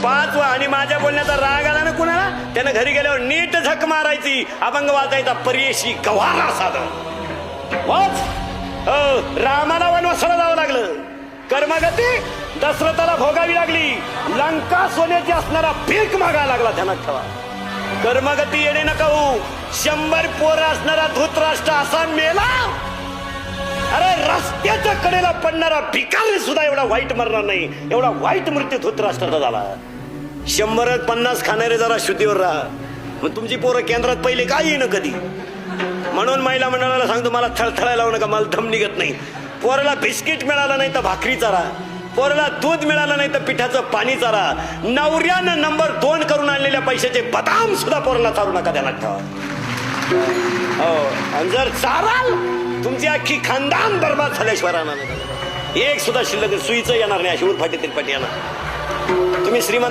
5 आणि माझ्या बोलण्याचा राग आला ना कुणाला त्यानं घरी गेल्यावर नीट झक मारायची, अभंग वाचायचा, परियशी गव्हारा साधन वाच. रामाला वनवासाला जावं लागलं, कर्मगती दशरथाला भोगावी लागली, लंका सोन्याची असणारा भीक मागायला लागला. ध्यानात ठेवा, कर्मगती येणे नका होऊ. 100 पोरं असणारा धृतराष्ट्र असा मेला. अरे रस्त्याच्या कडेला पडणारा भिकारी सुद्धा एवढा वाईट मरणार नाही, एवढा वाईट मृत्यू धृतराष्ट्राचा झाला. 100-50 खाणारे जरा शुद्धीवर राहा. मग तुमची पोरं केंद्रात पहिले काय येईन कधी. म्हणून महिला मंडळाला सांगतो, मला थळथळायला लावू नका, मला दम निघत नाही. पोराला बिस्किट मिळालं नाही तर भाकरी चारा, पोराला दूध मिळालं नाही तर पिठाचं पाणी चारा. नवऱ्यानं नंबर 2 करून आणलेल्या पैशाचे बदाम सुद्धा पोराला चारू नका. ध्यानात ठेवा. हो, आणि जर चाराल तुमची अख्खी खानदान बरबाद झाल्याशिवाय राहणार. एक सुद्धा शिल्लक सुईचं येणार नाही, अशी उरफाटी तिरफाटी येणार. तुम्ही श्रीमंत